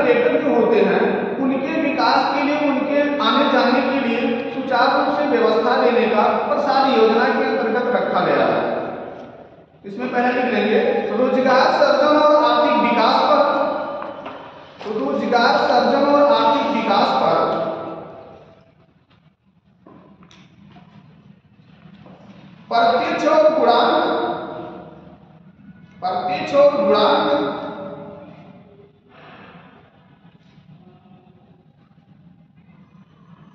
पर्यटक जो होते हैं उनके विकास के लिए, उनके आने जाने के लिए सुचारू रूप से व्यवस्था देने का प्रसाद योजना के अंतर्गत रखा गया है। इसमें पहले लिख लेंगे रोजगार सर्जन और आर्थिक विकास पर। रोजगार सर्जन और आर्थिक विकास पर प्रत्यक्ष और गुणांक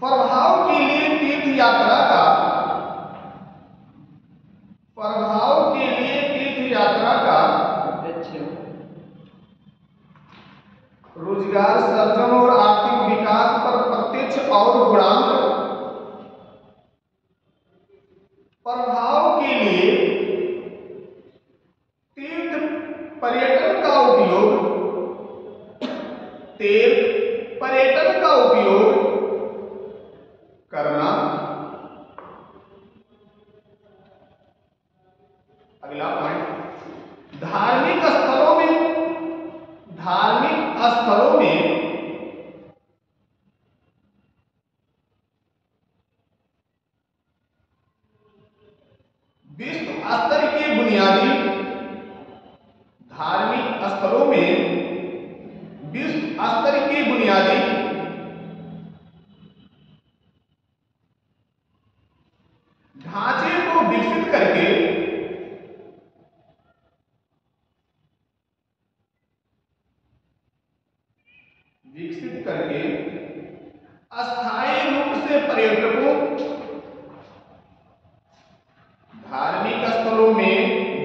प्रभाव के लिए तीर्थ यात्रा का रोजगार सर्जन और आर्थिक विकास पर प्रत्यक्ष और गुणांक प्रभाव के लिए तीर्थ पर्यटन का उपयोग करना। अगला पॉइंट, धार्मिक स्थलों में विश्व स्तर के बुनियादी ढांचे को विकसित करके अस्थायी रूप से पर्यटकों धार्मिक स्थलों में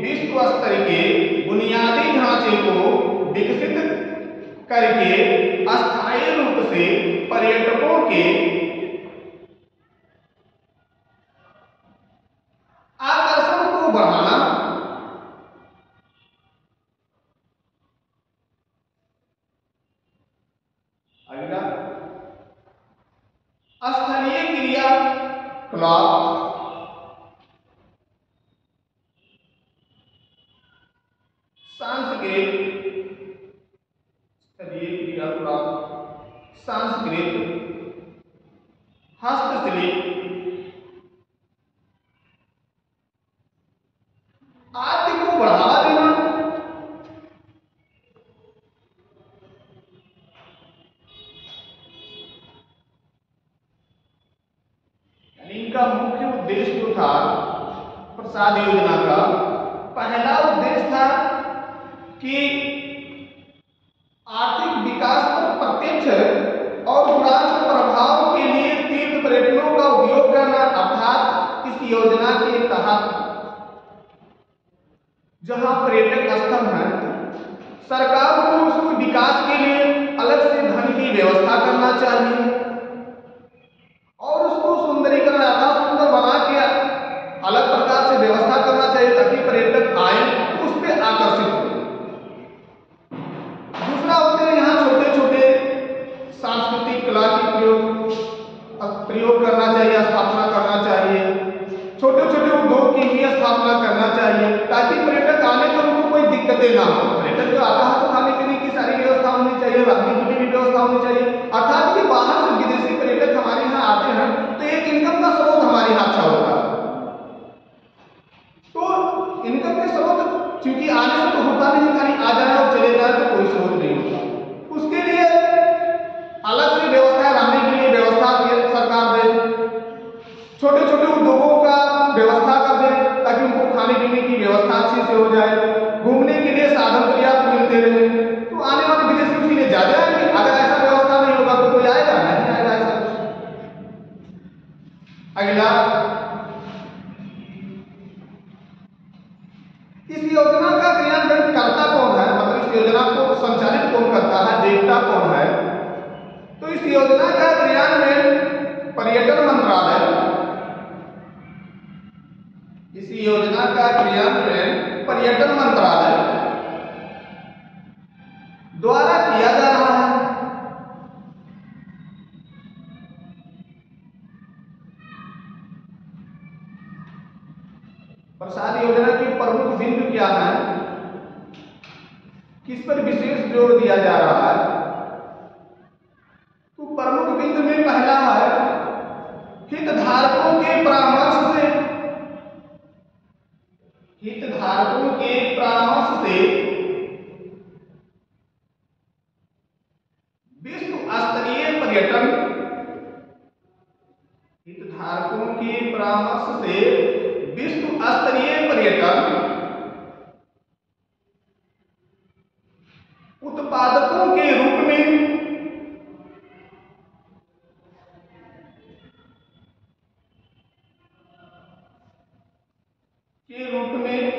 विश्व स्तर के बुनियादी ढांचे को विकसित करके अस्थायी रूप से पर्यटकों के आकर्षण को बढ़ाना। अगला, स्थलीय क्रियाकलाप सांस्कृतिक हस्तशिल्प आदि को बढ़ावा देना। इनका मुख्य उद्देश्य जो था प्रसाद योजना का, पहला उद्देश्य था कि आर्थिक विकास पर प्रत्यक्ष और गुणांक प्रभाव के लिए तीर्थ पर्यटनों का उपयोग करना। अर्थात इस योजना के तहत जहां पर्यटक स्थल है, सरकार को उसके विकास के लिए अलग से धन की व्यवस्था करना चाहिए और उसको सुंदरीकरण अर्थात सुंदर बना के अलग प्रकार से व्यवस्था करना चाहिए ताकि पर्यटक आए उस पर आकर्षित हो। दूसरा होते हैं यहाँ छोटे छोटे सांस्कृतिक कला की प्रयोग करना चाहिए, स्थापना करना चाहिए। छोटे छोटे उद्योग की भी स्थापना करना चाहिए ताकि पर्यटक आने तो उनको कोई दिक्कतें ना हो। पर्यटक जो आता है तो खाने पीने की सारी व्यवस्था होनी चाहिए, रहने की भी व्यवस्था होनी चाहिए। अर्थात कि बाहर से विदेशी पर्यटक हमारे यहाँ आते हैं तो एक इनकम का स्रोत हमारे यहाँ अच्छा होता है। तो इनकम के स्रोत क्योंकि आने से तो होता नहीं, खाली आ जाए और चले जाए तो कोई स्रोत नहीं होता। उसके लिए अलग से व्यवस्था, रहने के लिए व्यवस्था सरकार दे, छोटे छोटे उद्योगों का व्यवस्था कर दे ताकि उनको खाने पीने की व्यवस्था अच्छे से हो जाए, घूमने के लिए साधन पर्याप्त मिलते रहे तो आने वाले विदेशी उसी ने ज्यादा आएंगे। अगर ऐसा व्यवस्था नहीं होगा तो कोई आएगा नहीं, आएगा ऐसा कुछ। अगला, इस योजना का क्रियान्वयन करता कौन है, मतलब इस योजना को संचालित कौन करता है, देखता कौन है? तो इस योजना का क्रियान्वयन पर्यटन मंत्रालय, इस योजना का क्रियान्वयन पर्यटन मंत्रालय द्वारा किया जा रहा है। प्रसाद योजना की प्रमुख बिंदु क्या है, किस पर विशेष जोर दिया जा रहा है? से विश्व स्तरीय पर्यटन उत्पादकों के रूप में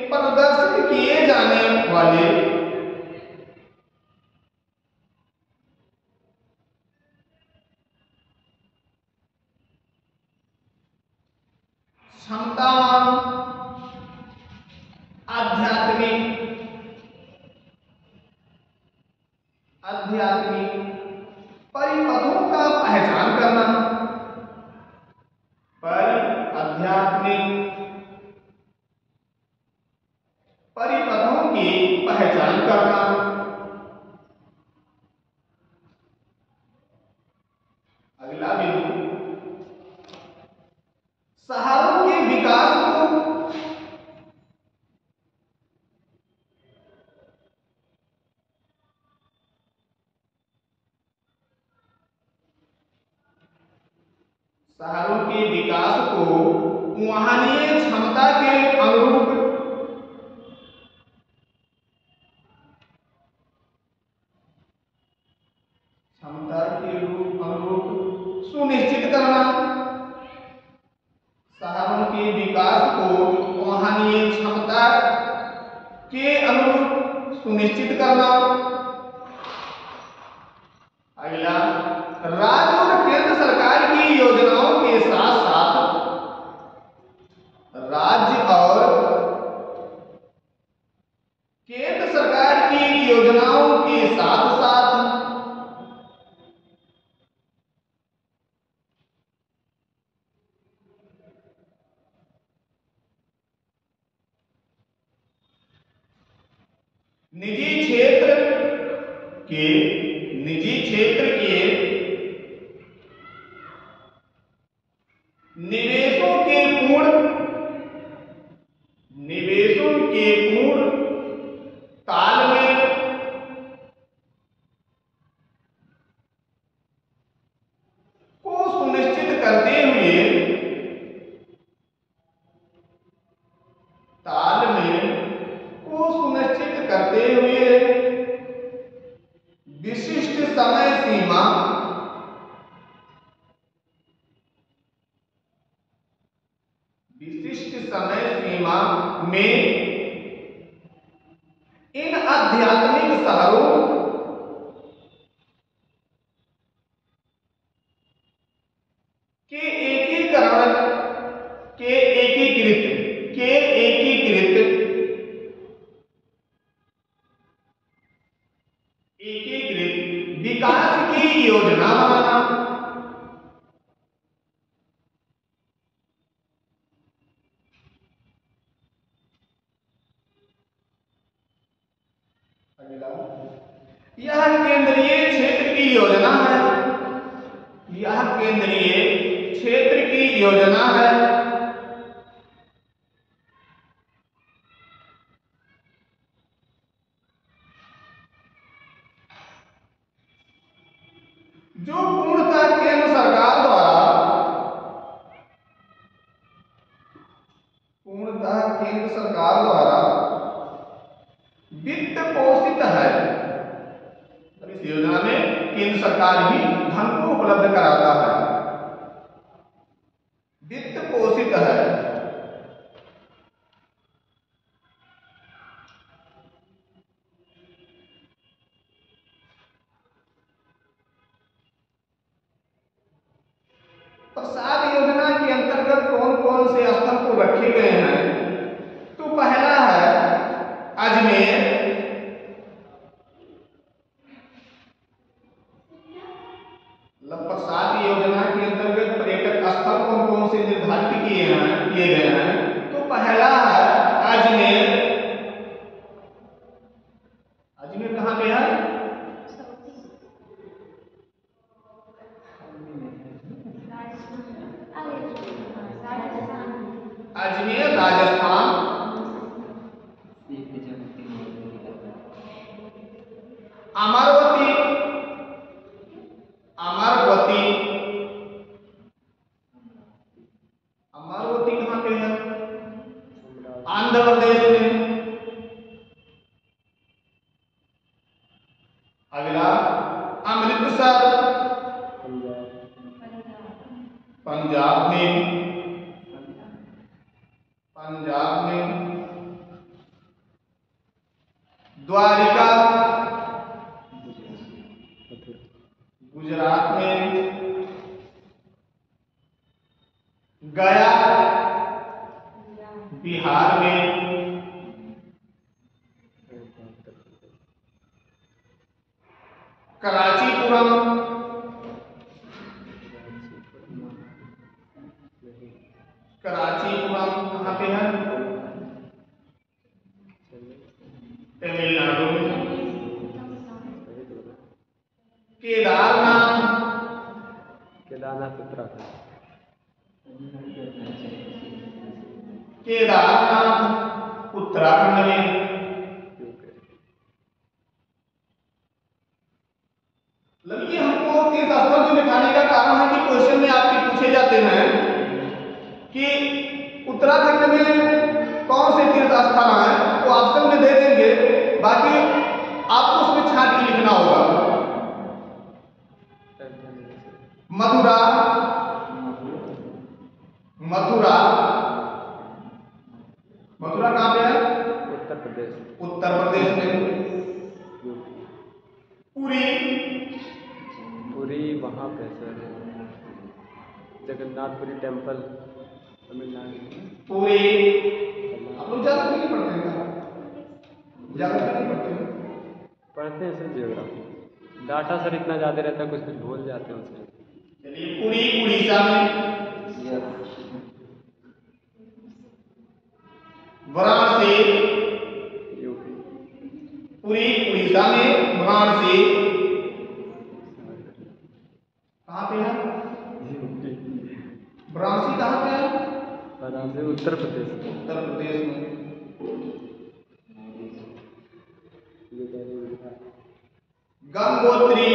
प्रदर्शित किए जाने वाले क्षमतावान आध्यात्मिक परिपथों का पहचान करना, आध्यात्मिक परिपथों की पहचान करना। अगला बिंदु शहरों के विकास को वहनीय क्षमता के अनुरूप सुनिश्चित करना। शहरों के विकास को वहनीय क्षमता के अनुरूप सुनिश्चित करना। अगला राज्य और केंद्र सरकार की योजनाओं के साथ साथ राज्य और केंद्र सरकार की योजनाओं के साथ साथ निजी क्षेत्र के निवेशों के पूर्ण तालमेल को सुनिश्चित करते हुए विशिष्ट समय सीमा में इन आध्यात्मिक शहरों के एकीकृत विकास की योजना बनाना। यह केंद्रीय क्षेत्र की योजना है। यह केंद्रीय क्षेत्र की योजना है। जो पूर्णतः केंद्र सरकार द्वारा वित्त पोषित है। इस योजना में केंद्र सरकार ही धन को उपलब्ध कराता है, वित्त पोषित है। प्रसाद योजना के अंतर्गत कौन कौन से स्थल को रखे गए हैं? तो पहला है अजमेर, प्रसाद योजना के अंतर्गत पर्यटक स्थल कौन कौन से निर्धारित किए गए हैं? तो पहला है अजमेर। अजमेर कहाँ पे है? अजमेर राजस्थान। अमरावती कहाँ पे है? अगला अमृतसर पंजाब में, पंजाब में। द्वारिका गुजरात में। गया बिहार में। कराचीपुरम कहाँ पे है? तमिलनाडु में। केदारनाथ उत्तराखंड। केदारनाथ उत्तराखंड में। ये हमको तीर्थस्थल जो दिखाने का कारण है कि क्वेश्चन में आपके पूछे जाते हैं कि उत्तराखंड में कौन से तीर्थ स्थल हैं, तो ऑप्शन में दे देंगे, बाकी आपको उसमें छांट के लिखना होगा। मथुरा, मथुरा, मथुरा कहाँ पे है? उत्तर प्रदेश। उत्तर प्रदेश में। पुरी, पुरी वहाँ पे सर जगन्नाथपुरी टेम्पल तमिलनाडु। पुरी आप लोग ज़्यादा नहीं पढ़ते हैं, ज़्यादा नहीं पढ़ते हैं? पढ़ते हैं सर जियोग्राफी, डाटा सर इतना ज़्यादा रहता है, कुछ कुछ भूल जाते हैं उससे। चलिए पुरी उड़ीसा में। वाराणसी, यूपी। पुरी उड़ीसा में, वाराणसी कहाँ पे है? वाराणसी कहाँ पे है? वाराणसी उत्तर प्रदेश। उत्तर प्रदेश में। गंगोत्री,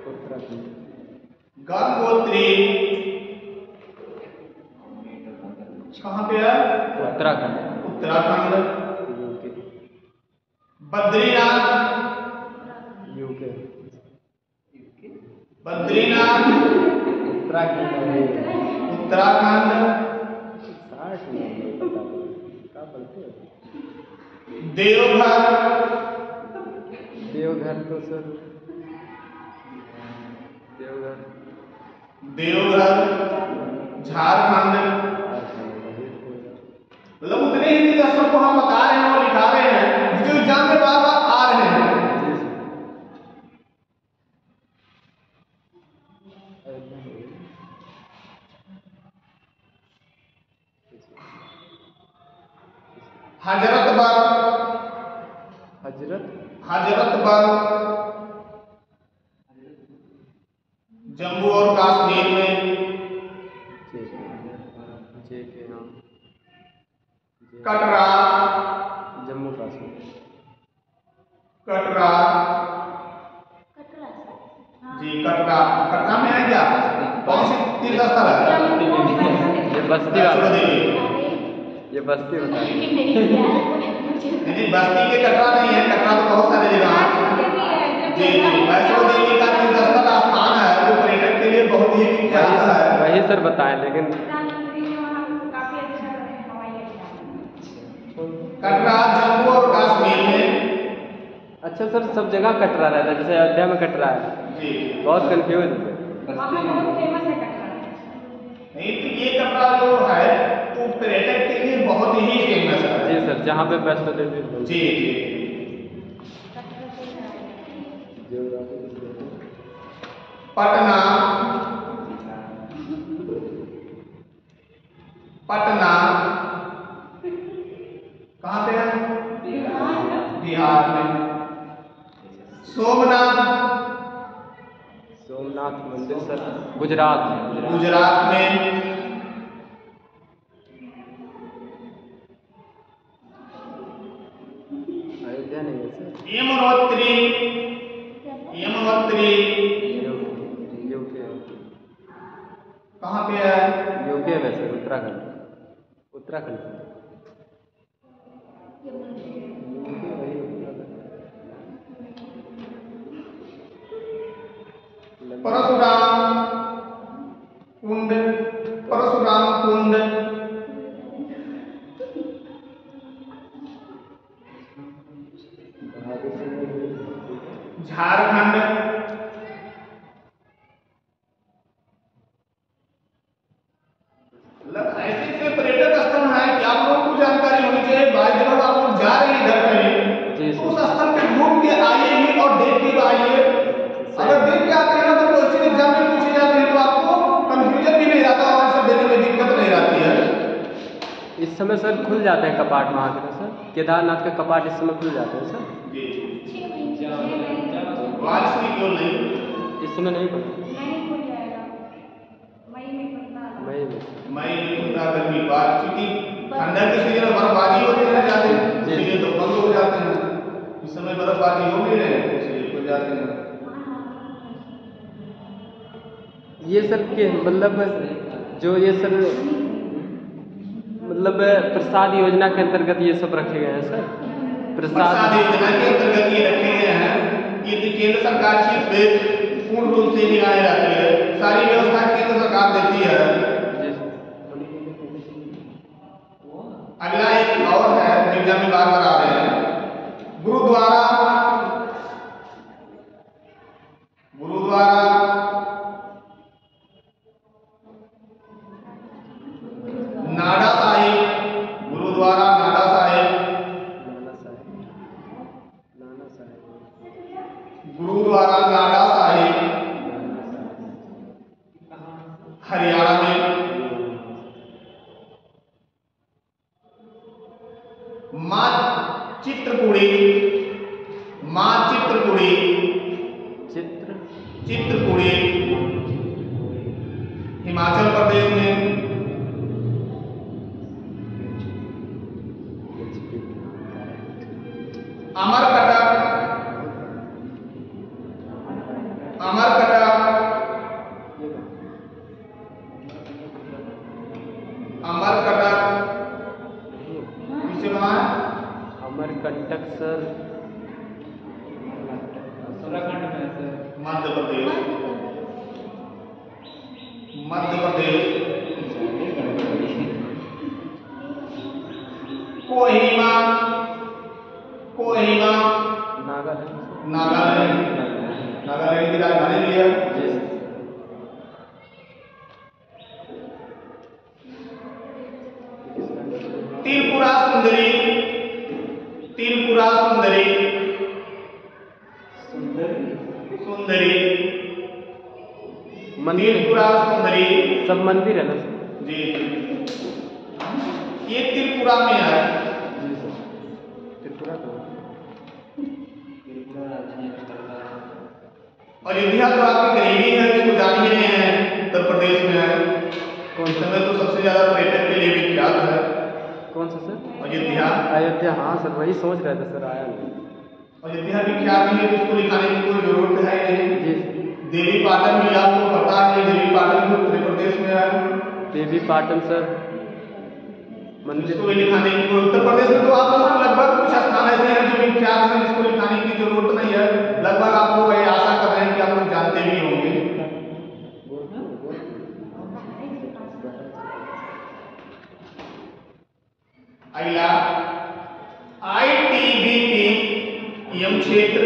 उत्तराखंड। गंगोत्री कहाँ पे है? उत्तराखंड। उत्तराखंड। यूके। बद्रीनाथ, यूके। बद्रीनाथ उत्तराखंड। उत्तराखंड। 60 में पता क्या पढ़ते हो? देवघर, देवघर तो सर देवघर, देवघर झारखंड। मतलब उतने ही तीर्थस्थल को हम बता रहे हैं और लिखा रहे हैं जो एग्जाम में बार बार आ रहे हैं। हजरतबल, हजरतबल जम्मू और कश्मीर में। कटरा, जम्मू कश्मीर। कटरा जी, कटरा, कटरा में है क्या? कौन सी तीर्थ स्थल है? ये बस्ती वाला, ये बस्ती होता है। नहीं, बस्ती के कटरा नहीं है, कटरा तो बहुत सारे जगह हैं। जी जी, वैष्णो देवी का तीर्थ स्थल स्थान है जो पर्यटक के लिए बहुत ही विख्यात है। वही सर बताएं, लेकिन कटरा जम्मू और कश्मीर में। अच्छा सर, सब जगह कटरा रहता है, जैसे अयोध्या में कटरा है जी, बहुत कंफ्यूज है सर। नहीं तो ये कटरा जो है वो पर्यटक के लिए बहुत ही फेमस है। जी सर, जहाँ पे वैष्णो देवी। जी जी। पटना, पटना कहाँ पे है? बिहार में। सोमनाथ, सोमनाथ मंदिर सर गुजरात में। गुजरात में। अयोध्या नहीं है सर। यमुनोत्री, यमुनोत्री यूके। कहाँ पे है? यूके में सर, उत्तराखंड। उत्तराखंड सर। परशुराम कुंड, परशुराम कुंड, झारखंड, ऐसे पर्यटक स्थल हैं कि आप लोगों को जानकारी होनी चाहिए। बाई जब आप लोग जा रहे हैं इधर कहीं तो उस स्थल पे घूम के आइए भी और देख के आइए। अगर देख के आते हैं ना तो क्वेश्चन एग्जाम में पूछे जाते हैं तो आपको कंफ्यूजन भी नहीं रहता और आंसर देने में दिक्कत नहीं रहती है। इस समय सर खुल जाते हैं कपाट वहाँ के सर, केदारनाथ के कपाट इस समय खुल जाते हैं सर। जी बारिश में क्यों नहीं? इस समय नहीं खुल, मई में खुलता गर्मी बाद, क्योंकि ठंडक के सीजन में बर्फबारी होते हैं जाते इसलिए तो बंद हो जाते हैं। इस समय बर्फबारी हो नहीं रहे इसलिए खुल जाते हैं। ये सर के मतलब जो ये सर मतलब प्रसाद योजना के अंतर्गत ये सब रखे गए हैं सर। प्रसाद योजना के अंतर्गत ये रखे गए हैं। ये केंद्र सरकार की इस पे पूर्ण रूप से निगाहें रखती है। सारी व्यवस्था केंद्र सरकार देती है। अगला एक और है एग्जाम में बार बार आ रहे हैं, गुरुद्वारा, गुरुद्वारा, नाडा साहिब, गुरुद्वारा नाडा साहिब, गुरुद्वारा नाडा साहिब, हरियाणा में। मां चित्रकूड़ी, मां चित्रकूड़ी, चित्रकूड़ी हिमाचल प्रदेश में। अमरकटक, अमरकटक, अमरकटक किसे बना है? अमरकंटक सर उत्तराखंड में है सर। मध्य प्रदेश, मध्य प्रदेश। कोहिमा, कोहिमा नागालैंड, नागालैंड, नागालैंड की राजधानी भी है। त्रिपुरा सुंदरी, त्रिपुरा सुंदरी, सुंदरी, त्रिपुरा सुंदरी सब मंदिर है ना सर? जी, ये त्रिपुरा में है। जी सर, त्रिपुरा तो अयोध्या तो आपके करीबी है, इसको जानिए हैं, उत्तर प्रदेश में है। कौन इस समय तो सबसे ज्यादा पर्यटक के लिए विख्यात है। कौन सा सर? अयोध्या, अयोध्या, हाँ सर वही सोच रहे थे सर, आया नहीं। अयोध्या विख्यात नहीं है तो इसको लिखाने की कोई जरूरत है नहीं। जी, देवी पाटन भी आपको पता है, देवी पाटन भी उत्तर प्रदेश में है। देवी पाटन सर मंदिर, इसको भी लिखाने की कोई, उत्तर प्रदेश में तो आप लोग लगभग कुछ स्थान ऐसे हैं जो विख्यात हैं जिसको लिखाने की जरूरत नहीं है। लगभग आप लोग ये आशा कर रहे हैं कि आप लोग जानते भी होंगे। अगला ITBP यम क्षेत्र,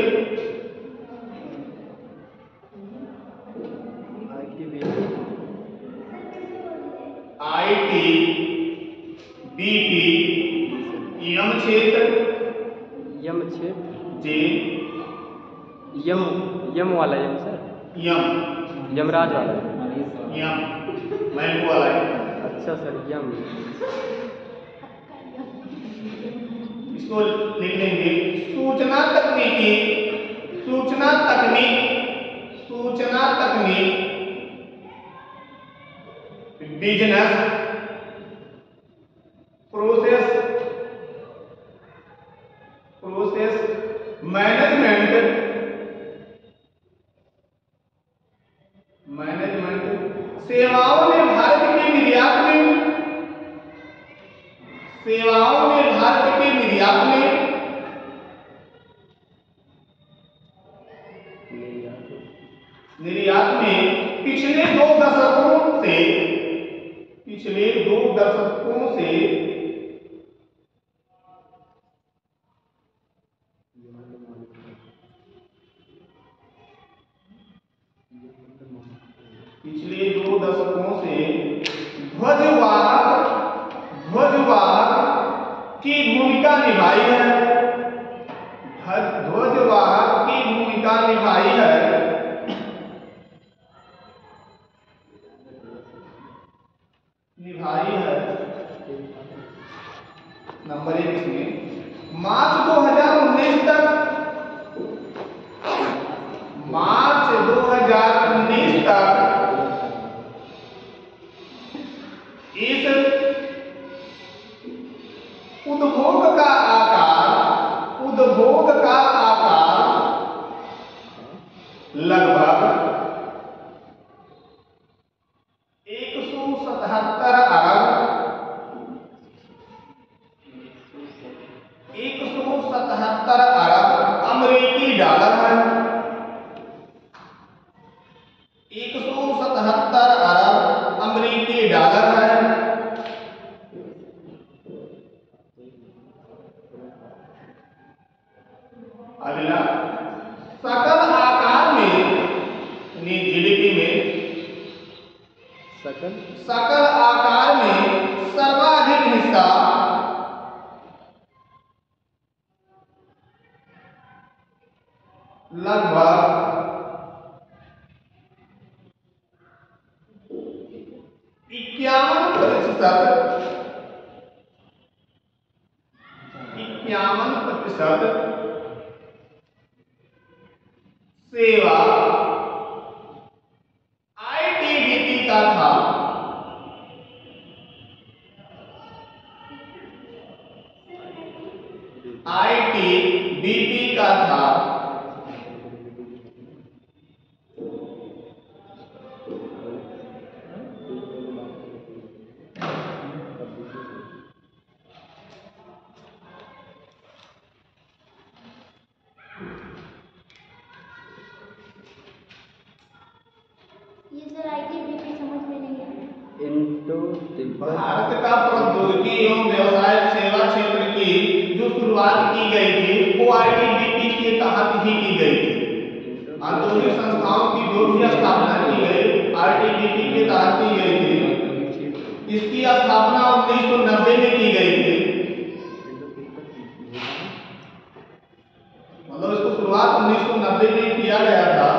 ITBP यम क्षेत्र, यम क्षेत्र जी, यम, यम वाला यम सर, यम, यमराज वाला यम मैंगो वाला है। अच्छा सर, यम, इसको लिख लेंगे सूचना तकनीकी, सूचना तकनीक, सूचना तकनीक, business process, process management, management, सेवाओं ने भारत के निर्यात में, सेवाओं ने भारत के निर्यात में निर्यात में पिछले 2 दशकों से ध्वजवाहक की भूमिका निभाई है। ध्वजवाहक की भूमिका निभाई है। नंबर 1 इसमें मार्च 2019 तक इस उद्भोग का आकार लगभग 177 अरब अमेरिकी डॉलर है। 177 अरब अमेरिकी डॉलर है। अगला, सकल आकार में जीडीपी में सकल आकार में सर्वाधिक हिस्सा लगभग 51% सेवा आईटीबीपी का था। आईटीबीपी का था। ये सर आईटीबीपी समझ में नहीं आया। इंडो तिब्बत भारत का प्रौद्योगिकी एवं व्यवसाय सेवा क्षेत्र की जो शुरुआत की गई थी वो आईटीबीपी के तहत ही की गई थी। औद्योगिक संस्थाओं की जो भी स्थापना की गई आईटीबीपी के तहत की गई थी। इसकी स्थापना 1990 में की गई थी। मतलब इसको शुरुआत 1990 में किया गया था।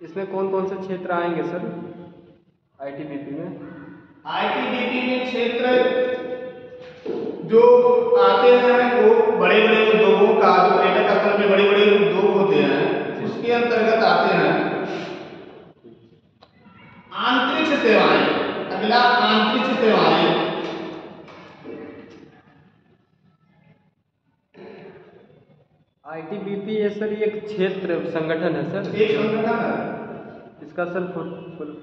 इसमें कौन कौन से क्षेत्र आएंगे सर आईटीबीपी में? आईटीबीपी में क्षेत्र जो आते हैं वो बड़े बड़े उद्योगों का जो पर्यटक स्थल में बड़े बड़े उद्योग होते हैं उसके अंतर्गत आते हैं। आंतरिक सेवाएं, अगला आंतरिक सेवाएं। आईटीबीपी है सर, ये एक क्षेत्र संगठन है सर। एक संगठन है। इसका सर फुल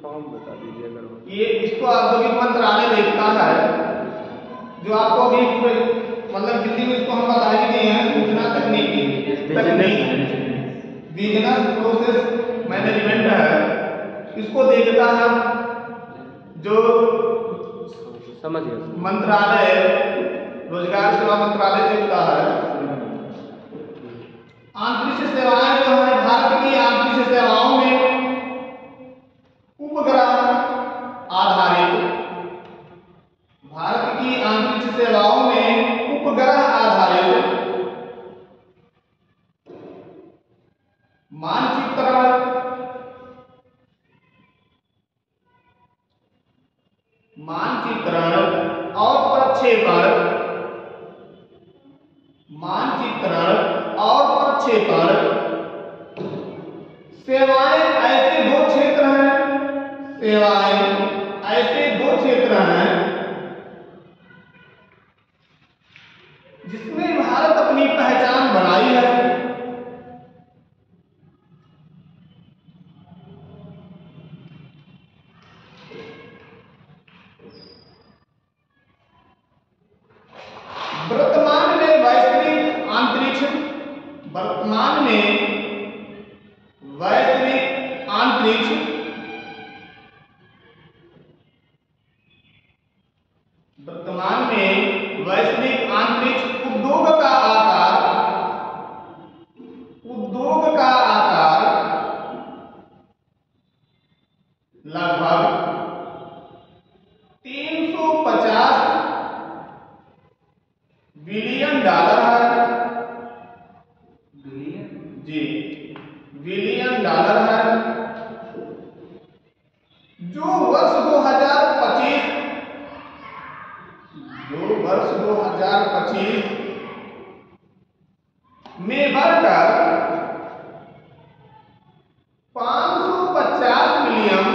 फॉर्म बता दीजिए अगर हो। ये इसको औद्योगिक मंत्रालय देखता है। जो आपको अभी मतलब हिंदी में इसको हम बता ही दिए हैं, सूचना तकनीकी बिजनेस प्रोसेस मैनेजमेंट है। इसको देखता है जो समझ गया मंत्रालय, रोजगार सेवा मंत्रालय देखता है। आंतरिक सेवाएं जो है भारत की आंतरिक सेवाओं में उपग्रह आधारित, भारत की आंतरिक सेवाओं में उपग्रह आधारित मानचित्रण, और प्रक्षेपण, सेवाएं ऐसे दो क्षेत्र हैं जिसमें भारत अपनी पहचान बनाई है। वर्तमान में वर्तमान में वैश्विक अंतरिक्ष उद्योग का आकार लगभग 350 बिलियन डॉलर है। जी, बिलियन डॉलर है, जो वर्ष 2025 में बढ़कर 550 बिलियन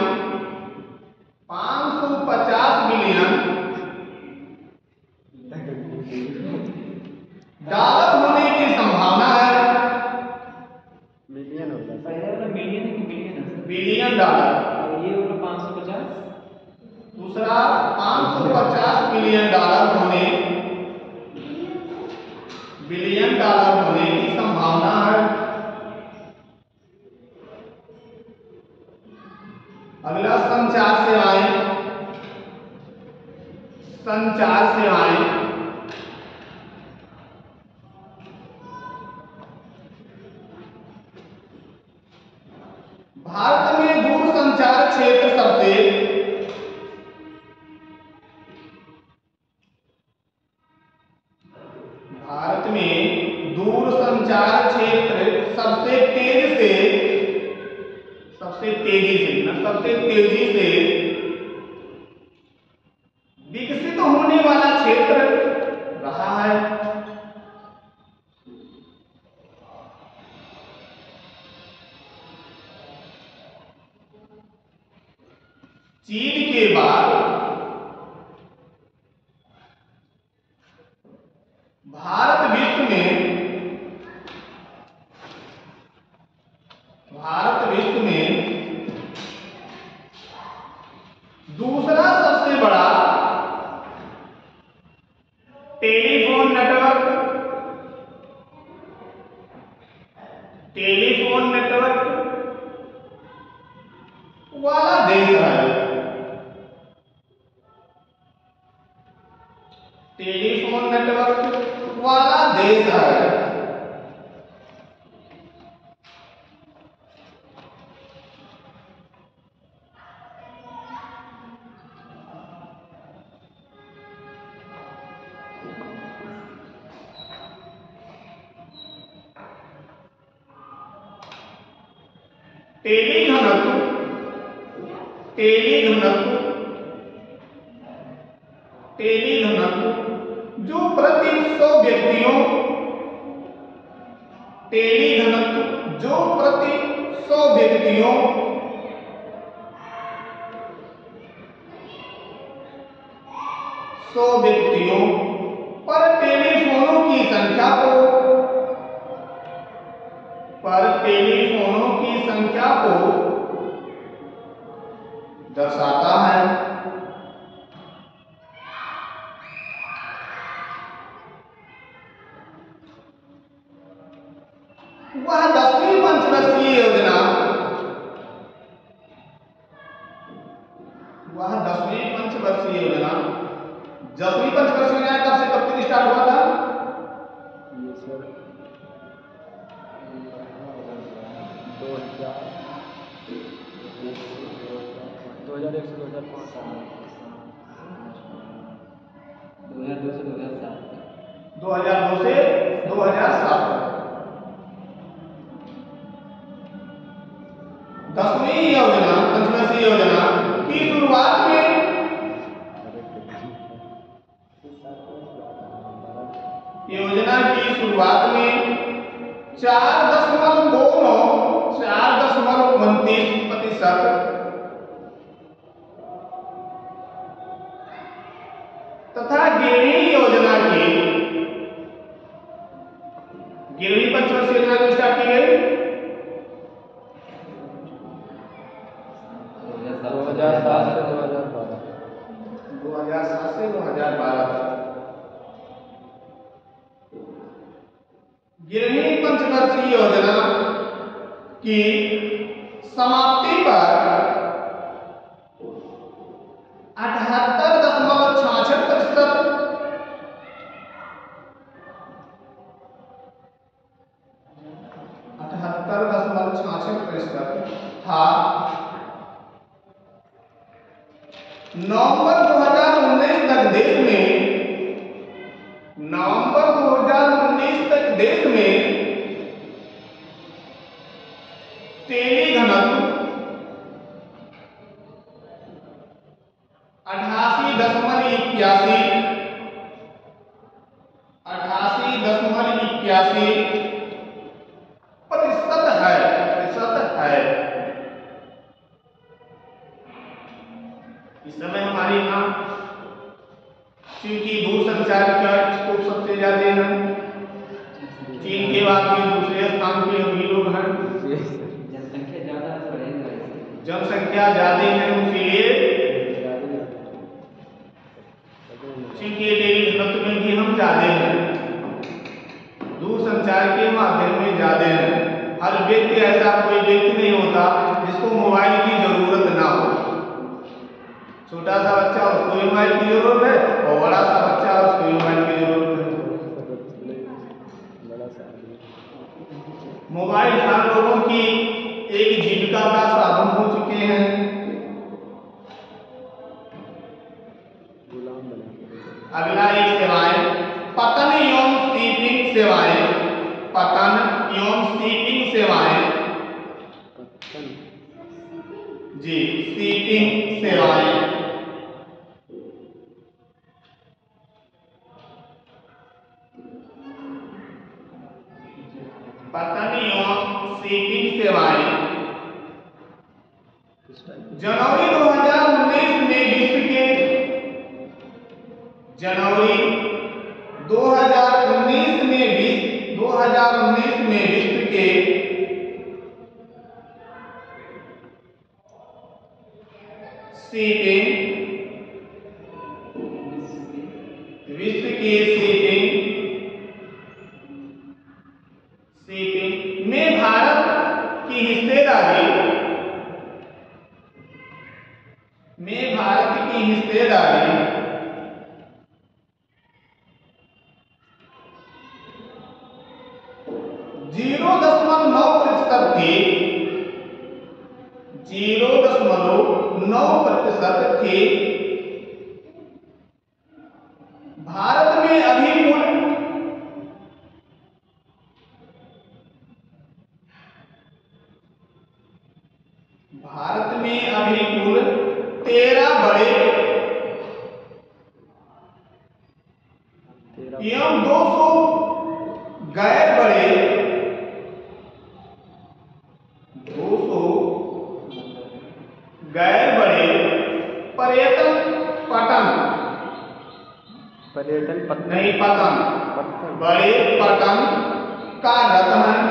डॉलर होने की संभावना है। मिलियन हो जाता है। पहले वाला मिलियन की बिलियन है बिलियन डॉलर, और ये वाला 550। दूसरा 550 बिलियन डॉलर होने की संभावना है। अगला संचार सेवाएं। भारत में दूरसंचार क्षेत्र सबसे तेजी से विकसित होने वाला क्षेत्र रहा है। चीन के बाद भारत विश्व में दूसरा सबसे बड़ा टेलीफोन नेटवर्क वाला देश है। टेलीफोन नेटवर्क वाला देश है। टेली घनत्व जो प्रति 100 व्यक्तियों पर टेलीफोनों की संख्या को दर्शाता है। वह 10वीं पंचवर्षीय योजना कब से कब तक स्टार्ट हुआ था? 2002 से 2007 10वीं पंचवर्षीय योजना की शुरुआत में 4.29% तथा 11वीं पंचवर्षीय योजना की स्टार्ट की गई 2007 से 2012 तक। गिरनी पंचवर्षीय योजना की समाप्ति पर 78.66% 78.66% था। नवंबर 2019 तक देश में टेली घनत्व 88.81% है। इस समय हमारे यहाँ चूंकि दूरसंचार का स्कोप सबसे ज्यादा है, चीन के बाद में दूसरे स्थान पे हम ही लोग हैं। जनसंख्या ज्यादा बढ़ेगा, जनसंख्या ज्यादा है, इसीलिए चूंकि टेली घनत्व में भी हम ज्यादा हैं, दूरसंचार के माध्यम में ज्यादा हैं। हर व्यक्ति ऐसा कोई व्यक्ति नहीं होता जिसको मोबाइल की जरूरत ना हो। छोटा सा बच्चा उसको मोबाइल की जरूरत है और बड़ा सा बच्चा उसको मोबाइल की जरूरत है। मोबाइल हर लोगों की एक जीविका का साधन हो चुके हैं। अगला एक सेवाएं, पतन एवं स्टीपिंग सेवाएं। पतन एवं स्टीपिंग सेवाएं जी, स्टीपिंग सेवाएं। पतन एवं स्टीपिंग सेवाएं जनवरी 2019 में विश्व के जनवरी 2019 में विश्व के सीटिंग में भारत की हिस्सेदारी 0.9% थी। 0.9% थी। भारत में अभी कुल कुल 13 बड़े एवं 200 गैर बड़े पर्यटन बड़े पतन कार्यरत हैं।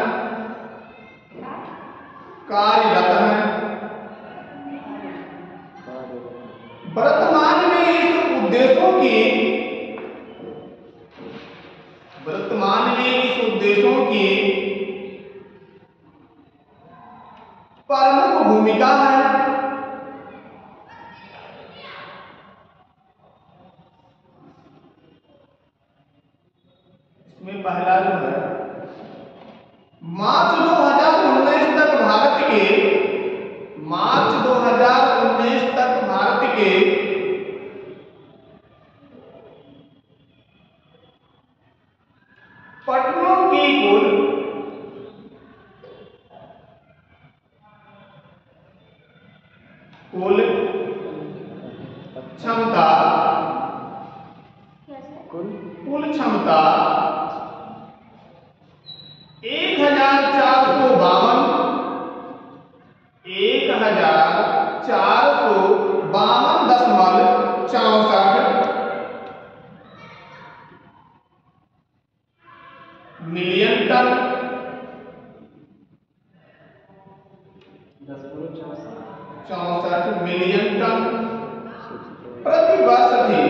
वर्तमान में इस उद्देश्यों की प्रमुख भूमिका है। इसमें पहला जो है, मार्च 2019 तक भारत के पटनों की कुल क्षमता 1452.64 मिलियन टन 64 मिलियन टन प्रति वर्ष थी।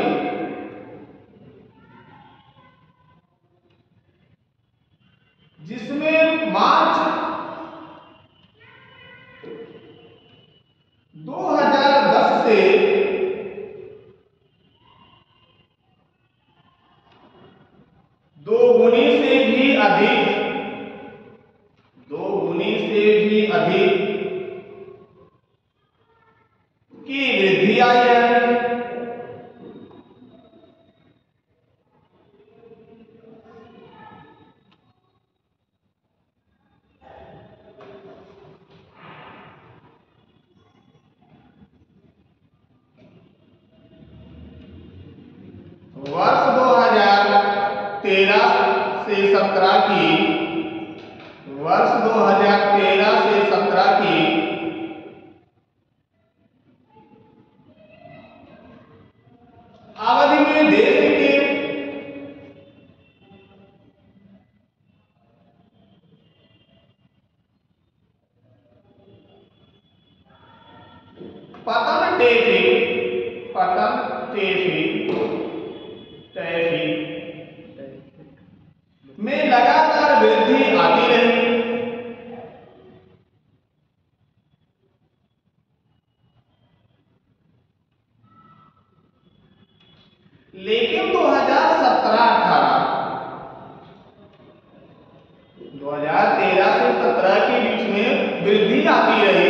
गुनी से भी अधिक, 2 गुनी से भी अधिक की वृद्धि आई है। वर्ष 2013 से 17 की, वर्ष 2013 से 17 की अवधि में देश के पतन टैरिफ में लगातार वृद्धि आती रही। लेकिन 2013 से 17 के बीच में वृद्धि आती रही,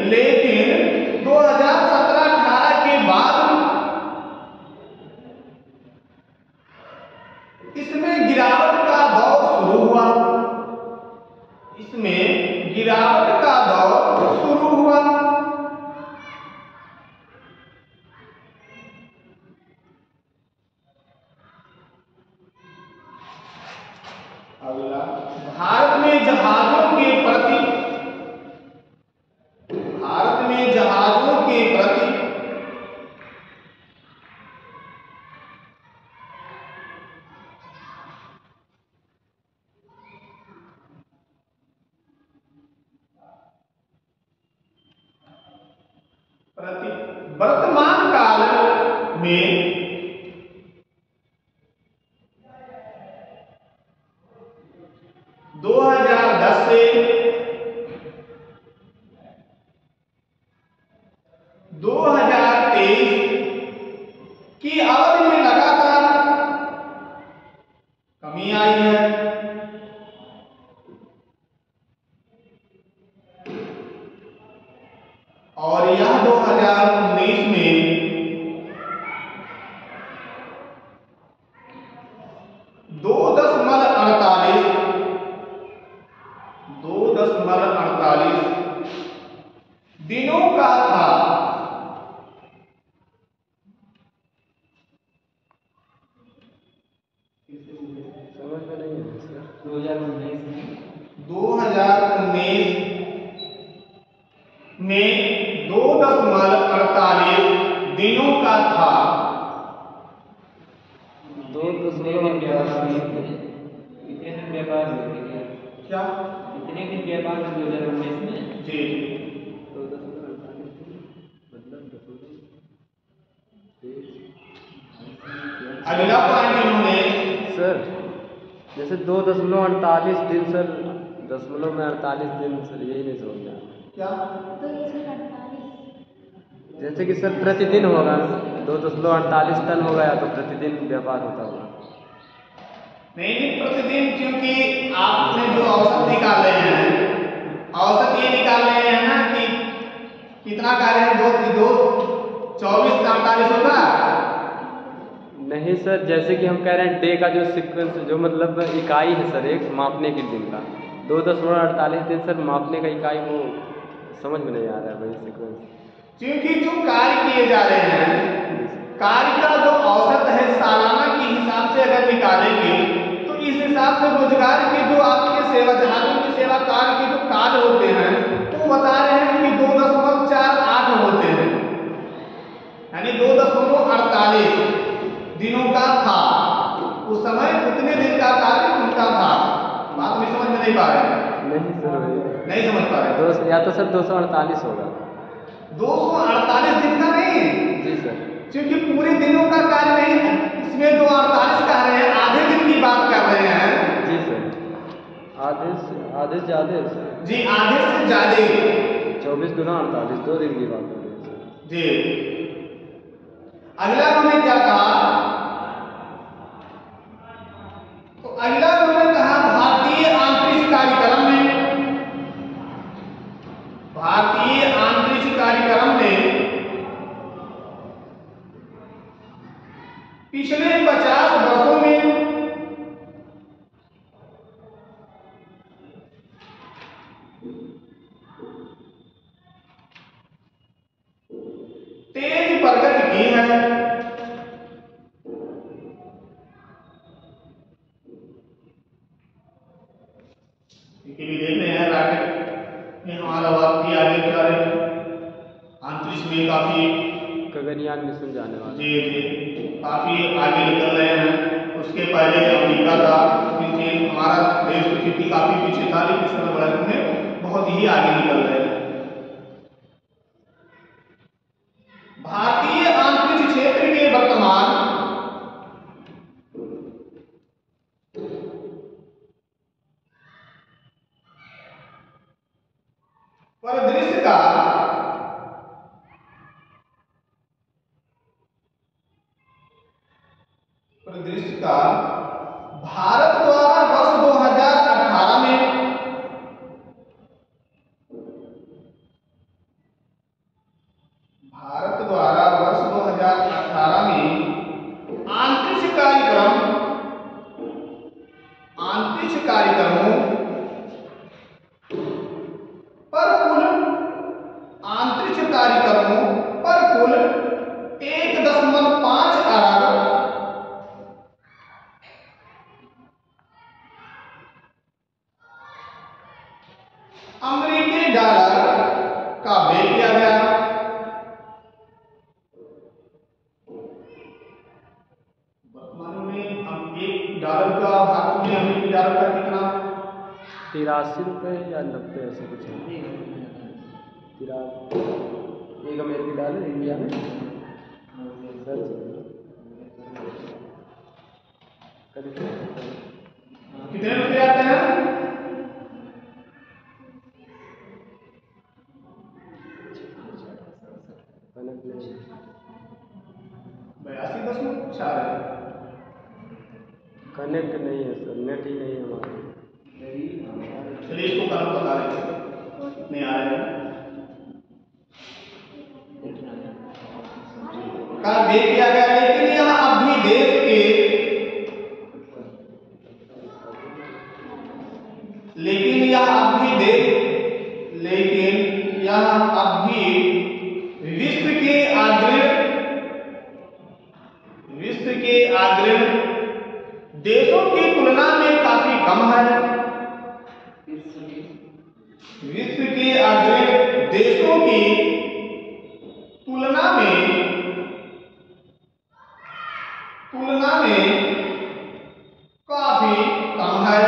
लेकिन 2017-18 के बाद इसमें गिरावट का दौर शुरू हुआ। इसमें गिरावट का दौर शुरू हुआ। अगला, भारत में जहाजों के प्रति वर्तमान काल में 2010 से 2023 की अवधि में लगातार कमी आई है। और यह 2019 में 2.48 दिनों का था। समझ में नहीं है सर। 2019 में 2.48 दिनों का था। 2.48 इतने दिन व्यापार हुए थे क्या? क्या? इतने दिन व्यापार में 2019 में? जी। अगला पॉइंट इन्होंने सर जैसे 2.48 दिन सर, 0.48 दिन सर, यही नहीं समझ में आ रहा। क्या? 2.48 जैसे कि सर प्रतिदिन होगा 2.48 टन होगा, या तो प्रतिदिन व्यापार होता होगा। नहीं, प्रतिदिन, क्योंकि आपने जो औसत निकाल रहे हैं, औसत ये निकाल रहे हैं ना कि कितना कार्य है, 24-48 होगा। नहीं सर, जैसे कि हम कह रहे हैं डे का जो सीक्वेंस, जो मतलब इकाई है सर एक मापने के दिन का, 2.48 दिन सर मापने का इकाई, वो समझ में नहीं आ रहा है वही सीक्वेंस। क्योंकि जो कार्य किए जा रहे हैं, कार्य का जो औसत है सालाना के हिसाब से अगर निकालेंगे तो इस हिसाब से रोजगार के जो आपके सेवा, जहाजों की सेवा कार्य के जो कार्य होते हैं वो बता रहे हैं कि 2.48 होते हैं, यानी 2.48 दिनों का था। उस समय उतने दिन का कार्य उनका था। बात में समझ में नहीं पा रहे? नहीं सर, नहीं समझ पा रहे? या तो सर 248 होगा। 248 दिन का नहीं, जी सर, क्योंकि पूरे दिनों का कार्य नहीं है इसमें। 248 कह रहे हैं, आधे दिन की बात कर रहे हैं। जी सर, आधे से ज्यादा सर। जी, आधे से ज्यादा। 24 गुना 48, 2 दिन की बात कर रहे हैं सर। जी। अगला उन्होंने क्या कहा? तो अगला पिछले 50 वर्षों में तेज प्रगति की है। भी देख रहे हैं रॉकेट में हमारा वक्त भी आगे जा रहे हैं, अंतरिक्ष में काफी गगनयान मिशन जाने वाले जी काफी आगे निकल रहे हैं। उसके पहले अमेरिका था, चीन, हमारा देश की स्थिति काफी पीछे था, लेकिन इस समय बढ़त में बहुत ही आगे निकल रहे हैं। भारतीय अंतरिक्ष क्षेत्र के वर्तमान परिदृश्य का भारत द्वारा वर्ष 2018 में अंतरिक्ष कार्यक्रमों पर कुल 1.5 अरब अमेरिकी डॉलर का व्यय किया गया। वर्तमान में हम $1 का भारत में अमेरिकी डॉलर का कितना 83 रुपये या 90 ऐसे कुछ है। 1 अमेरिकी डॉलर इंडिया में कितने रुपए आते हैं? 82.4 है। कनेक्ट नहीं है सर, नेट ही नहीं है हमारा। चलिए इसको कल बता देंगे, नहीं आ रहा है का देख किया गया। लेकिन यहाँ अब भी देश के विश्व के अग्रणी देशों की तुलना में काफी कम है। विश्व के अग्रणी देशों की तुलना में काफी कम है,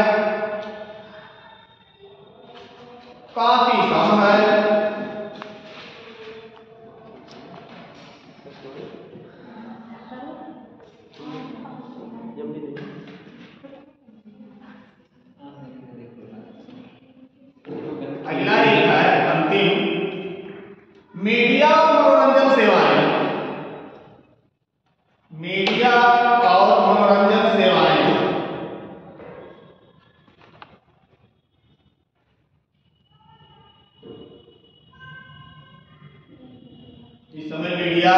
अगला एक है अंतिम, मीडिया और मनोरंजन सेवाएं। मीडिया और मनोरंजन सेवाएं इस समय मीडिया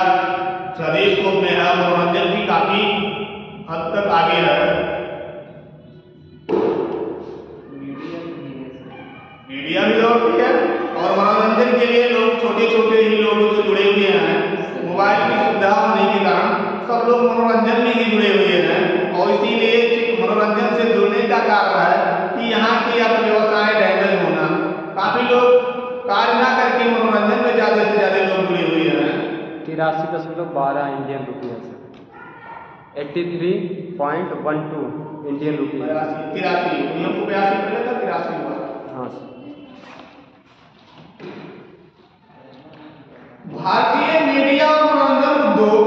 स्वदेश को में है, मनोरंजन भी काफी हद तक आगे है। मीडिया भी दौड़ती है और मनोरंजन के लिए लोग छोटे ही लोग जो जुड़े हुए हैं, मोबाइल की सुविधा होने के कारण सब लोग मनोरंजन में ही जुड़े हुए हैं। और इसीलिए मनोरंजन से जुड़ने का कारण है कि यहाँ की अर्थव्यवस्थाएं डैमेज होना, काफी लोग कार्य ना करके मनोरंजन में ज्यादा से ज्यादा लोग जुड़े हुए हैं। 83.12 इंडियन रुपया सर, 83.12 इंडियन रुपया। 83 हमको 82 पहले था, 83 हुआ। हाँ सर। भारतीय मीडिया और मनोरंजन उद्योग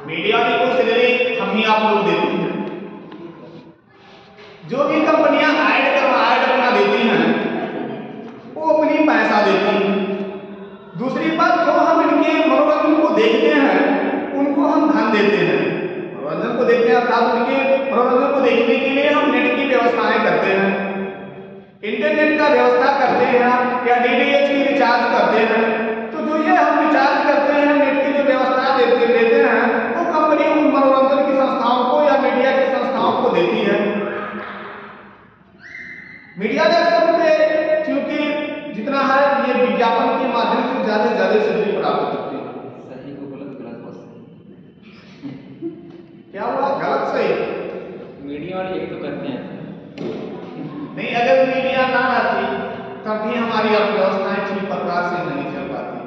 मीडिया की कोई सैलरी हम ही आप लोग देते हैं। जो भी कंपनियां ऐड अपना देती हैं वो अपनी पैसा देती हैं। दूसरी बात, जो हम इनके मनोरंजन को देखते हैं उनको हम धन देते हैं। मनोरंजन को देखते हैं अर्थात उनके मनोरंजन को देखने के लिए हम नेट की व्यवस्थाएं से ज्यादा सैलरी प्राप्त करते हैं। सही को गलत, गलत को सही। क्या हुआ गलत सही? मीडिया वाले यही तो करते हैं। नहीं, अगर मीडिया ना आती तब भी हमारी अर्थव्यवस्थाएं ठीक प्रकार से नहीं चल पाती,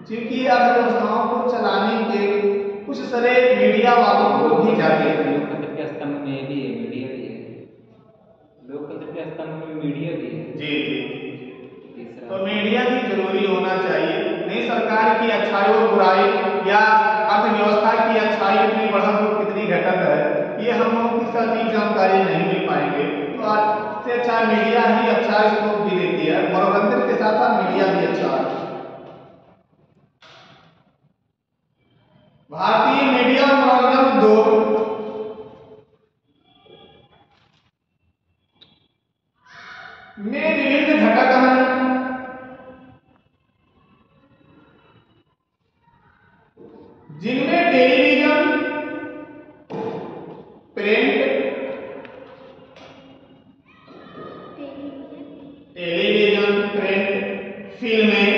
क्योंकि अर्थव्यवस्थाओं को चलाने के कुछ श्रेय मीडिया वालों को भी जाते हैं। लोकतंत्र के स्तंभ में भी है, मीडिया भी है। लोकतंत्र के स्तंभ में मीडिया भी है। जी जी। तीसरा तो मीडिया भी जरूरी होना चाहिए। नहीं सरकार की अच्छाई और बुराई या अर्थव्यवस्था की अच्छाई कितनी बढ़त और कितनी घटत है, ये हम लोगों की सटीक जानकारी नहीं मिल पाएंगे। तो आज से अच्छा मीडिया ही अच्छा इसको भी देती है। मनोरंजन के साथ साथ मीडिया भी अच्छा है। भारतीय मीडिया और मनोरंजन उद्योग में विभिन्न घटक हैं, जिनमें टेलीविजन, प्रिंट, फिल्में,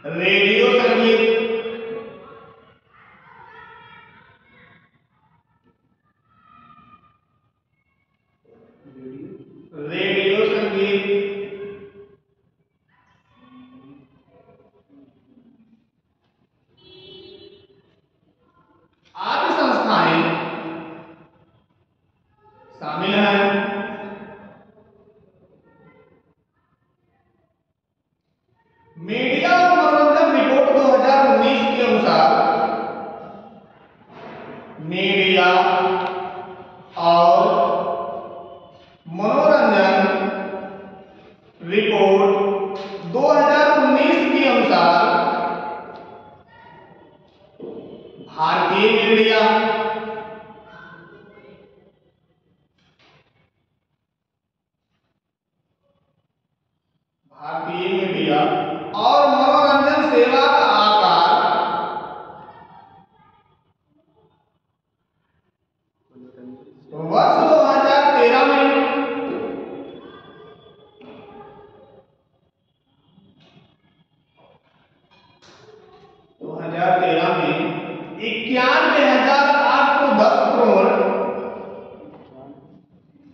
रेडियो संगीत, आदि संस्थाएं शामिल हैं। मीडिया और मनोरंजन रिपोर्ट 2019 के अनुसार मीडिया और मनोरंजन रिपोर्ट 2019 के अनुसार भारतीय मीडिया और मनोरंजन सेवा का आकार वर्ष 2013 में 91,810 करोड़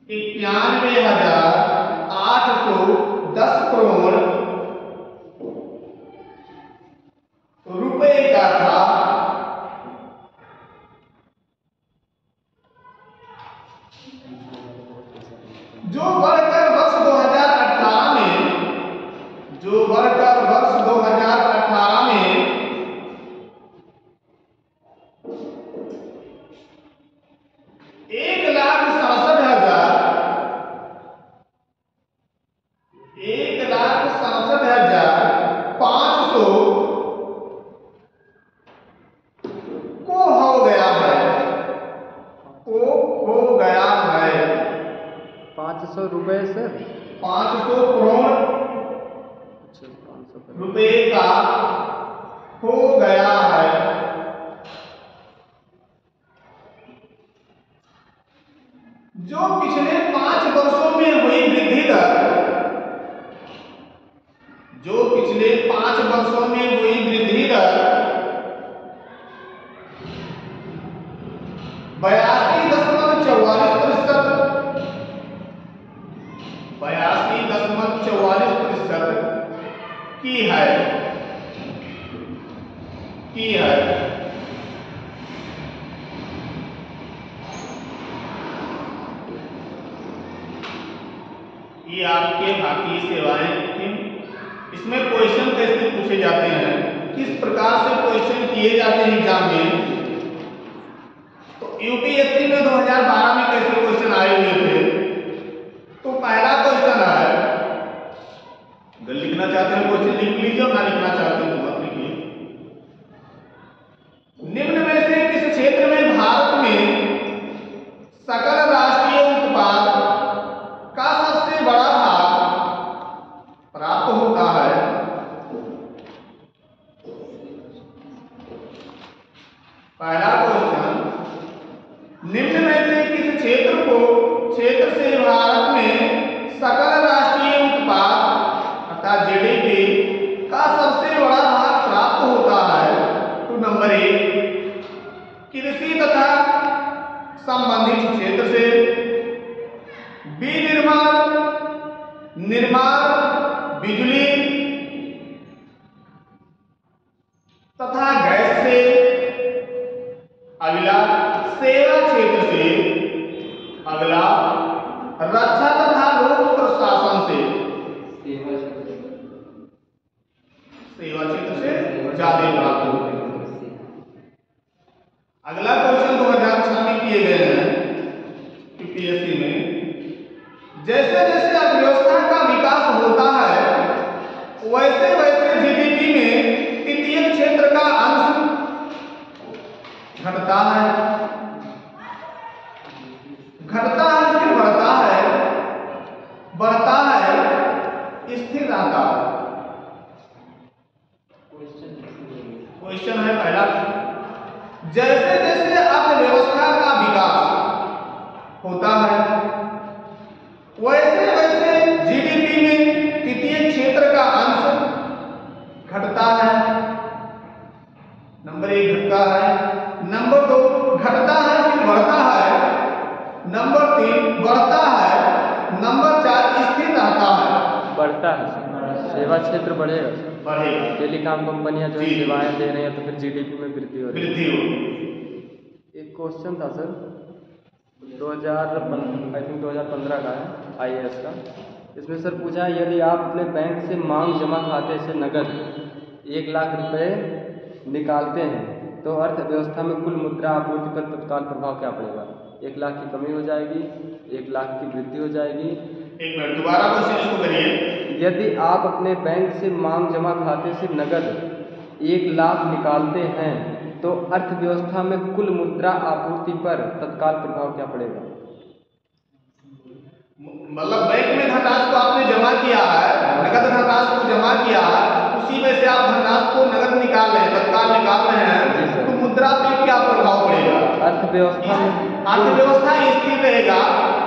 91,810 करोड़ रुपए का था। जो बढ़कर वर्ष 2018 में 1,67,500 को हो गया है। 500 रुपए सर, 500 करोड़ अच्छा 500 रुपए का हो गया है। जो पिछले 5 वर्षों में हुई वृद्धि दर 82.44% की है। ये आपके भारतीय सेवाएं थी। इसमें क्वेश्चन कैसे पूछे जाते हैं, किस प्रकार से क्वेश्चन किए जाते हैं एग्जाम में। तो यूपीएससी में 2012 में कैसे क्वेश्चन आए हुए थे। तो पहला क्वेश्चन है, अगर लिखना चाहते हैं क्वेश्चन लिख लीजिए, और ना लिखना चाहते हैं तो मत लिखिए। निम्न में से किस क्षेत्र में भारत में सकल राष्ट्रीय उत्पाद का सबसे बड़ा भाग प्राप्त होता है। पहला क्वेश्चन, निम्न में से किस क्षेत्र को निर्माण, बिजली तथा गैस से। अगला सेवा क्षेत्र से। अगला रक्षा तथा लोक प्रशासन से। सेवा क्षेत्र से ज्यादा प्राप्त होते हैं। अगला क्वेश्चन 2006 में किए गए हैं यूपीएससी में। जैसे जैसे अर्थव्यवस्था का विकास होता है वैसे वैसे जीडीपी में तृतीय क्षेत्र का अंश घटता है, घटता है फिर बढ़ता है, बढ़ता है, स्थिर रहता है। क्वेश्चन है पहला, जैसे जैसे अर्थव्यवस्था का विकास होता है वैसे वैसे जीडीपी में तृतीय क्षेत्र का अंश घटता है। नंबर 1 घटता है, नंबर 2 घटता है फिर बढ़ता है, नंबर 3 बढ़ता है, नंबर 4 स्थिर रहता है। बढ़ता है, सेवा क्षेत्र बढ़ेगा, बढ़ेगा। टेलीकॉम कंपनियां जो सेवाएं दे रही हैं तो फिर जीडीपी में वृद्धि हो रही है। एक क्वेश्चन था सर 2015 का है आईएएस का। इसमें सर पूछा है यदि आप अपने बैंक से मांग जमा खाते से नगद 1 लाख रुपए निकालते हैं तो अर्थव्यवस्था में कुल मुद्रा आपूर्ति पर तत्काल प्रभाव क्या पड़ेगा? 1 लाख की कमी हो जाएगी, 1 लाख की वृद्धि हो जाएगी। एक मिनट दोबारा क्वेश्चन इसको करिए। यदि आप अपने बैंक से मांग जमा खाते से नगद 1 लाख निकालते हैं तो अर्थव्यवस्था में कुल मुद्रा आपूर्ति पर तत्काल प्रभाव क्या पड़ेगा? मतलब बैंक में धनराशि को आपने जमा किया है, नगद धनराशि को जमा किया है, उसी में से आप धनराशि को नगद निकाल रहे हैं, तत्काल निकाल रहे हैं, तो मुद्रा पे क्या प्रभाव पड़ेगा? अर्थव्यवस्था स्थिर रहेगा।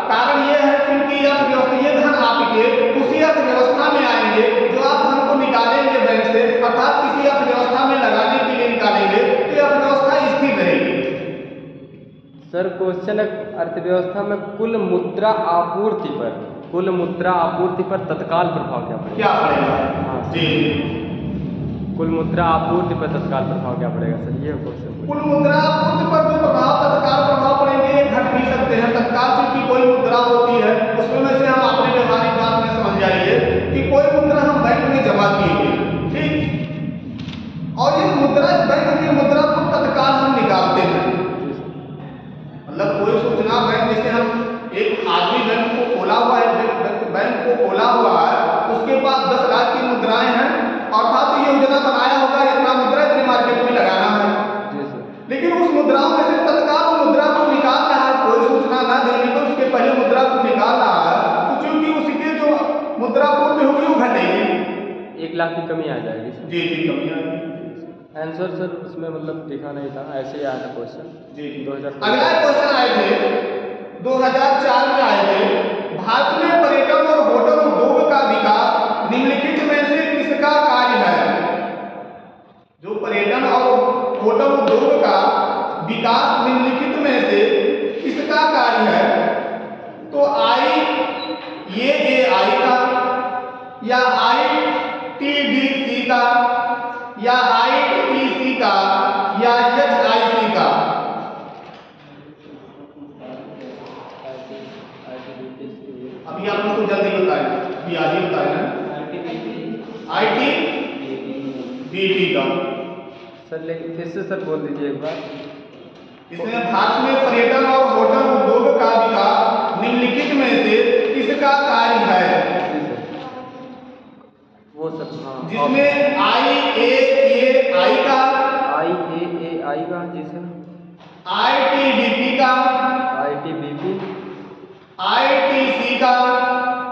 कारण यह है क्योंकि अर्थव्यवस्था ये धन आपके उसी अर्थव्यवस्था में आएंगे जो आप धन को निकालेंगे बैंक से, अर्थात किसी अर्थव्यवस्था में लगाने के लिए निकालेंगे तो अर्थव्यवस्था स्थिर रहेगी। सर क्वेश्चन अर्थव्यवस्था में कुल मुद्रा आपूर्ति पर तत्काल प्रभाव क्या पड़ेगा? हाँ जी, कुल मुद्रा आपूर्ति पर तत्काल प्रभाव क्या पड़ेगा सर? ये क्वेश्चन। कुल मुद्रा आपूर्ति पर जो तत्काल प्रभाव पड़ेंगे घट भी सकते हैं। तत्काल चूंकि कोई मुद्रा होती है उसमें से हम अपने व्यवहारिक बात में समझ जाइए कि कोई मुद्रा हम बैंक में जमा किए, ठीक, और ये मुद्रा बैंक की मुद्रा को तत्काल हम निकालते हैं। मतलब कोई सूचना बैंक, जैसे हम एक आदमी बैंक को खोला हुआ है, उसके पास 10 लाख की मुद्राएं हैं, अर्थात ये योजना बनाया होगा इतना मुद्रा इतने मार्केट में लगाना है, लेकिन उस मुद्राओं में से तत्काल मुद्रा को निकाल रहा है, कोई सूचना ना देने को उसके पहले मुद्रा को निकाल रहा है, तो चूंकि उसकी जो मुद्रा पूर्ति होगी वो घटेगी, 1 लाख की कमी आ जाएगी। जी कमी आएगी। आंसर सर उसमें मतलब लिखा नहीं था, ऐसे ही आया था क्वेश्चन। जी 2000। अगला क्वेश्चन आए थे 2004 में आए थे, भारत में पर्यटन और होटल उद्योग का विकास निम्नलिखित में से किसका कार्य है? जो पर्यटन और होटल उद्योग का विकास निम्नलिखित में से किसका कार्य है? तो आई का या ITDC का या ITC का या HIC का? अभी आप लोग को जल्दी बताएं, अभी आज ही बताएं ना। ITBT का सर, लेकिन फिर से सर बोल दीजिए एक बार। इसमें भारत में पर्यटन और होटल उद्योग का विकास निम्नलिखित में से किसका कार्य है? वो सर, हाँ, जिसमें IAAI का, IAAI का, जी सर, ITBP का, ITBP, ITC का,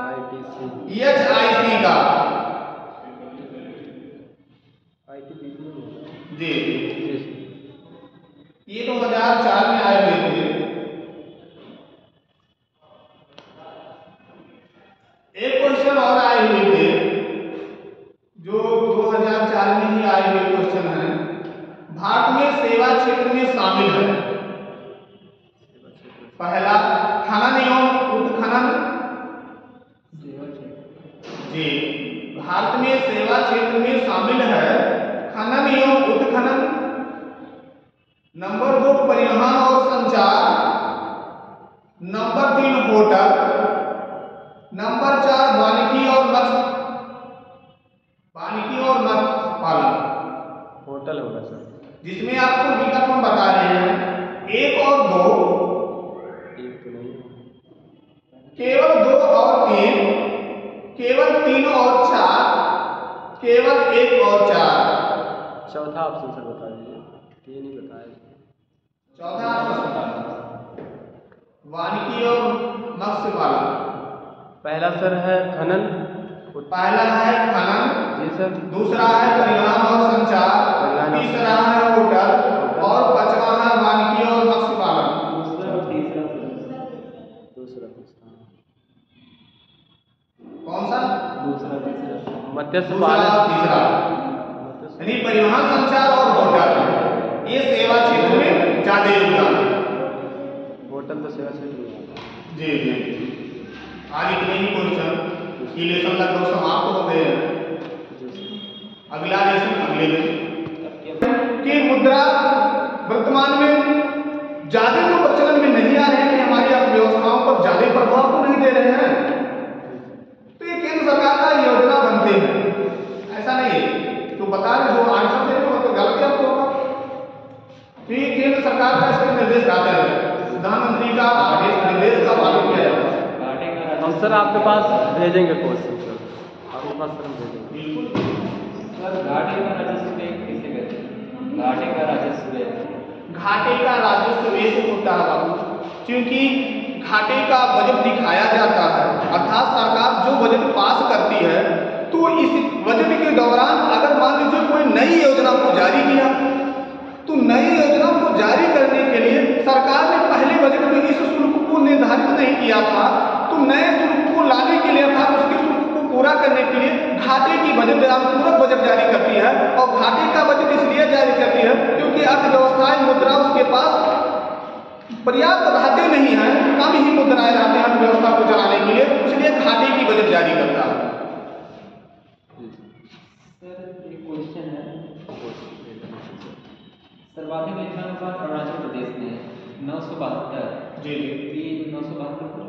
ITC, HIC का। ITBP जी ये 2004 में आए हुए थे। एक क्वेश्चन और आए हुए थे जो 2004 में ही आए हुए क्वेश्चन है। भारत में सेवा क्षेत्र में शामिल है पहला खनन एवं उत्खनन, जी, भारत में सेवा क्षेत्र में शामिल है खनन एवं उत्खनन, नंबर 2 परिवहन और संचार, नंबर 3 होटल, नंबर 4 वानिकी और मत्स्य पालन। होटल होगा सर। जिसमें आपको विकल्प हम बता रहे हैं 1 और 2, एक तो नहीं, केवल 2 और 3, केवल 3 और 4, केवल 1 और 4। चौथा ऑप्शन सर बता दीजिए, ये नहीं बताया। चौथा ऑप्शन वानिकी और मत्स्य पालन। पहला सर है खनन। पहला है खनन, जी सर। दूसरा है परिवहन और संचार, तीसरा है होटल और पांचवा है वानिकी और मत्स्य पालन। दूसरा और तीसरा। दूसरा कौन सा? दूसरा तीसरा मत्स्य दूसरा पालन। और तीसरा, यानी परिवहन संचार और होटल, ये सेवा क्षेत्र में ज्यादा योगदान है। होटल तो सेवा क्षेत्र में आता है। जी जी, आज इतने ही क्वेश्चन, ये लेसन लगभग समाप्त हो गए हैं। अगला लेसन अगले दिन की मुद्रा वर्तमान में ज्यादा तो प्रचलन में नहीं आ रहे हैं कि हमारी अर्थव्यवस्थाओं पर ज्यादा प्रभाव तो नहीं दे रहे हैं, तो ये केंद्र सरकार का योजना बनते हैं, ऐसा नहीं है तो बता रहे जो आंसर दे रहे हो तो गलत है आपको होगा। तो ये केंद्र सरकार का इसके निर्देश आता है, प्रधानमंत्री का आदेश निर्देश का पालन किया जाता है। हम सर आपके पास भेजेंगे क्वेश्चन सर, आपके पास सर हम भेजेंगे। बिल्कुल सर घाटे का राजस्व व्यय किसे कहते हैं? घाटे का राजस्व व्यय, घाटे का राजस्व व्यय होता है बाबू, क्योंकि घाटे का बजट दिखाया जाता है, अर्थात सरकार जो बजट पास करती है तो इस बजट के दौरान अगर मान लीजिए कोई नई योजना को जारी किया, तो नई योजना को जारी करने के लिए सरकार ने पहले बजट में इस शुल्क को निर्धारित नहीं किया था, तो नए शुल्क को लाने के लिए अर्थात उसके शुल्क को पूरा करने के लिए घाटे की बजट पूरक बजट जारी करती है। और घाटे का बजट इसलिए जारी करती है क्योंकि अर्थव्यवस्थाएं मुद्रा उसके पास पर्याप्त घाटे नहीं है, कम ही मुद्राएं रहते हैं अर्थव्यवस्था को चलाने के लिए, इसलिए घाटे की बजट जारी करता है। सर एक क्वेश्चन है, सर्वाधिक लिंगानुपात अरुणाचल प्रदेश में 972। जी जी, ये 972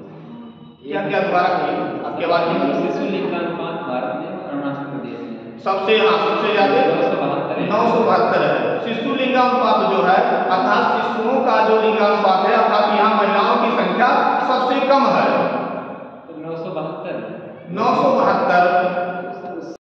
क्या क्या दोबारा करिए, आपकी आवाज नहीं। शिशु लिंगानुपात भारत में अरुणाचल प्रदेश में सबसे ज्यादा 972 है। शिशु लिंगानुपात जो है अर्थात शिशुओं का जो लिंगानुपात है अर्थात यहाँ महिलाओं की संख्या सबसे कम है। तो 972 972